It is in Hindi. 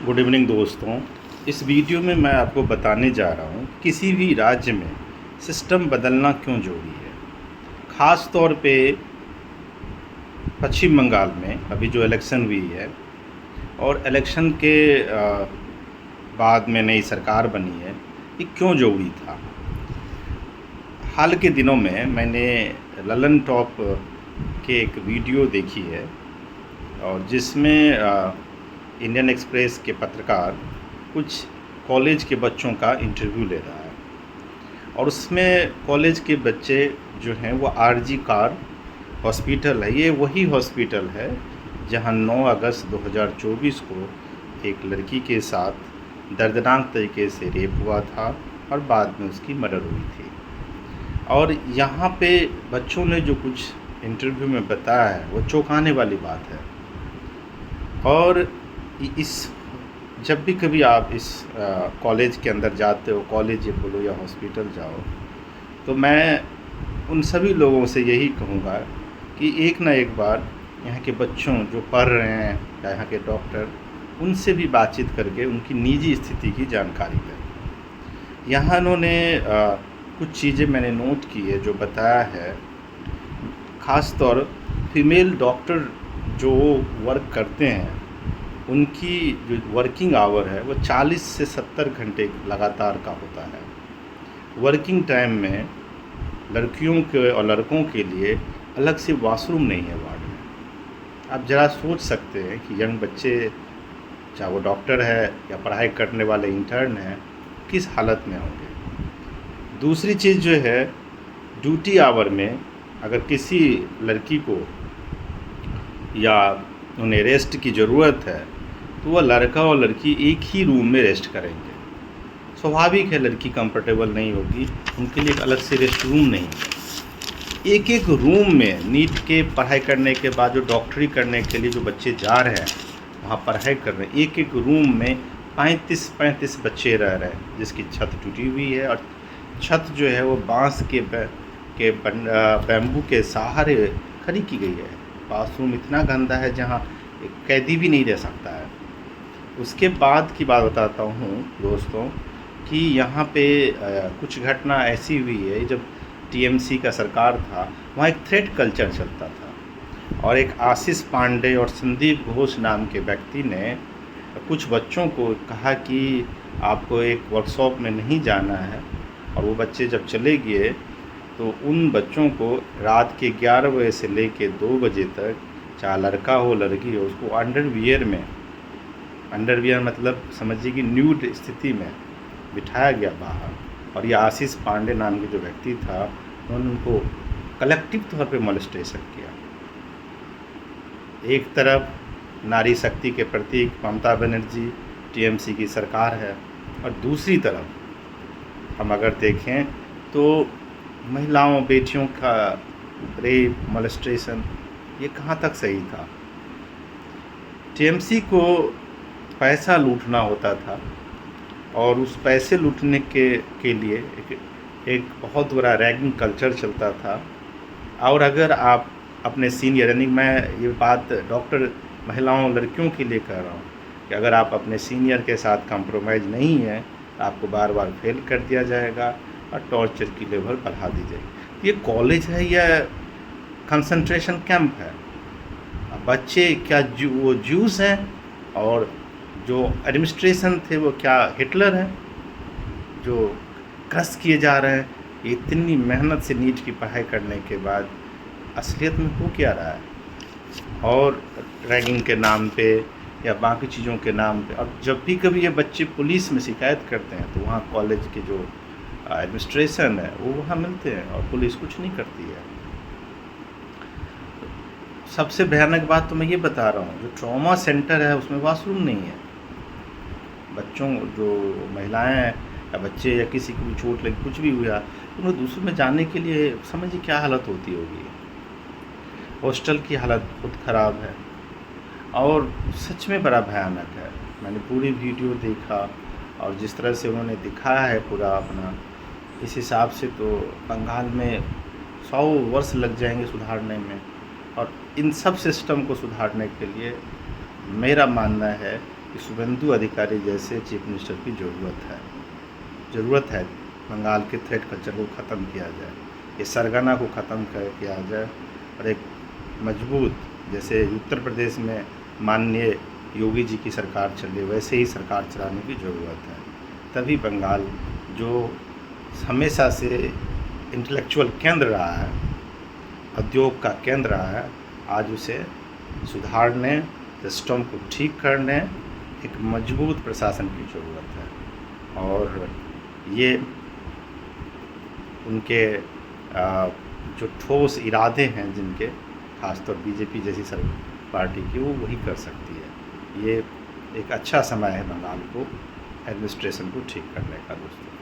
गुड इवनिंग दोस्तों। इस वीडियो में मैं आपको बताने जा रहा हूँ किसी भी राज्य में सिस्टम बदलना क्यों ज़रूरी है। ख़ास तौर पे पश्चिम बंगाल में अभी जो इलेक्शन हुई है और इलेक्शन के बाद में नई सरकार बनी है, ये क्यों ज़रूरी था। हाल के दिनों में मैंने ललन टॉप के एक वीडियो देखी है और जिसमें इंडियन एक्सप्रेस के पत्रकार कुछ कॉलेज के बच्चों का इंटरव्यू ले रहा है और उसमें कॉलेज के बच्चे जो हैं वो आरजी कार हॉस्पिटल है, ये वही हॉस्पिटल है जहां 9 अगस्त 2024 को एक लड़की के साथ दर्दनाक तरीके से रेप हुआ था और बाद में उसकी मर्डर हुई थी। और यहाँ पे बच्चों ने जो कुछ इंटरव्यू में बताया है वो चौंकाने वाली बात है। और इस जब भी कभी आप इस कॉलेज के अंदर जाते हो, कॉलेज बोलो या हॉस्पिटल जाओ, तो मैं उन सभी लोगों से यही कहूँगा कि एक ना एक बार यहाँ के बच्चों जो पढ़ रहे हैं या यहाँ के डॉक्टर, उनसे भी बातचीत करके उनकी निजी स्थिति की जानकारी लें। यहाँ उन्होंने कुछ चीज़ें मैंने नोट की है जो बताया है। ख़ास तौर फीमेल डॉक्टर जो वर्क करते हैं उनकी जो वर्किंग आवर है वो 40 से 70 घंटे लगातार का होता है। वर्किंग टाइम में लड़कियों के और लड़कों के लिए अलग से वॉशरूम नहीं है वार्ड में। आप ज़रा सोच सकते हैं कि यंग बच्चे, चाहे वो डॉक्टर है या पढ़ाई करने वाले इंटर्न हैं, किस हालत में होंगे। दूसरी चीज़ जो है, ड्यूटी आवर में अगर किसी लड़की को या उन्हें रेस्ट की ज़रूरत है तो वह लड़का और लड़की एक ही रूम में रेस्ट करेंगे। स्वाभाविक है, लड़की कंफर्टेबल नहीं होगी, उनके लिए एक अलग से रेस्ट रूम नहीं है। एक एक रूम में नीट के पढ़ाई करने के बाद जो डॉक्टरी करने के लिए जो बच्चे जा रहे हैं, वहाँ पढ़ाई कर रहे हैं, एक एक रूम में 35 बच्चे रह रहे हैं, जिसकी छत टूटी हुई है और छत जो है वो बांस के बैम्बू के सहारे खड़ी की गई है। बाथरूम इतना गंदा है जहाँ एक कैदी भी नहीं रह सकता है। उसके बाद की बात बताता हूँ दोस्तों कि यहाँ पे कुछ घटना ऐसी हुई है, जब टीएमसी का सरकार था वहाँ एक थ्रेड कल्चर चलता था और एक आशीष पांडे और संदीप घोष नाम के व्यक्ति ने कुछ बच्चों को कहा कि आपको एक वर्कशॉप में नहीं जाना है, और वो बच्चे जब चले गए तो उन बच्चों को रात के 11 बजे से लेकर 2 बजे तक, चाहे लड़का हो लड़की हो, उसको अंडरवियर मतलब समझिए कि न्यूड स्थिति में बिठाया गया बाहर। और ये आशीष पांडे नाम के जो व्यक्ति था, उन्होंने उनको कलेक्टिव तौर पे मोलेस्टेशन किया। एक तरफ नारी शक्ति के प्रतीक ममता बनर्जी टीएमसी की सरकार है, और दूसरी तरफ हम अगर देखें तो महिलाओं बेटियों का रेप मोलेस्टेशन, ये कहाँ तक सही था। टीएमसी को पैसा लूटना होता था और उस पैसे लूटने के लिए एक बहुत बड़ा रैगिंग कल्चर चलता था। और अगर आप अपने सीनियर, यानी मैं ये बात डॉक्टर महिलाओं लड़कियों के लिए कह रहा हूँ कि अगर आप अपने सीनियर के साथ कंप्रोमाइज़ नहीं है तो आपको बार बार फेल कर दिया जाएगा और टॉर्चर की लेवल बढ़ा दी जाएगी। ये कॉलेज है या कंसंट्रेशन कैंप है? बच्चे क्या वो ज्यूस हैं और जो एडमिनिस्ट्रेशन थे वो क्या हिटलर हैं जो क्रश किए जा रहे हैं? इतनी मेहनत से नीट की पढ़ाई करने के बाद असलियत में हो क्या रहा है? और रैगिंग के नाम पे या बाकी चीज़ों के नाम पे, और जब भी कभी ये बच्चे पुलिस में शिकायत करते हैं तो वहाँ कॉलेज के जो एडमिनिस्ट्रेशन है वो वहाँ मिलते हैं और पुलिस कुछ नहीं करती है। सबसे भयानक बात तो मैं ये बता रहा हूँ, जो ट्रॉमा सेंटर है उसमें वॉशरूम नहीं है। बच्चों, जो महिलाएं या बच्चे या किसी को भी चोट लगी, कुछ भी हुआ, तो उन्हें दूसरे में जाने के लिए समझिए क्या हालत होती होगी। हॉस्टल की हालत बहुत ख़राब है और सच में बड़ा भयानक है। मैंने पूरी वीडियो देखा और जिस तरह से उन्होंने दिखाया है पूरा अपना, इस हिसाब से तो बंगाल में 100 वर्ष लग जाएंगे सुधारने में। और इन सब सिस्टम को सुधारने के लिए मेरा मानना है कि शुभेंदु अधिकारी जैसे चीफ मिनिस्टर की ज़रूरत है। बंगाल के थ्रेड कल्चर को ख़त्म किया जाए, ये सरगना को ख़त्म किया जाए और एक मजबूत, जैसे उत्तर प्रदेश में माननीय योगी जी की सरकार चले वैसे ही सरकार चलाने की ज़रूरत है। तभी बंगाल जो हमेशा से इंटेलेक्चुअल केंद्र रहा है, उद्योग का केंद्र रहा है, आज उसे सुधारने, सिस्टम को ठीक करने एक मजबूत प्रशासन की ज़रूरत है। और ये उनके जो ठोस इरादे हैं जिनके, खासतौर बीजेपी जैसी पार्टी की, वो वही कर सकती है। ये एक अच्छा समय है बंगाल को एडमिनिस्ट्रेशन को ठीक करने का दोस्तों।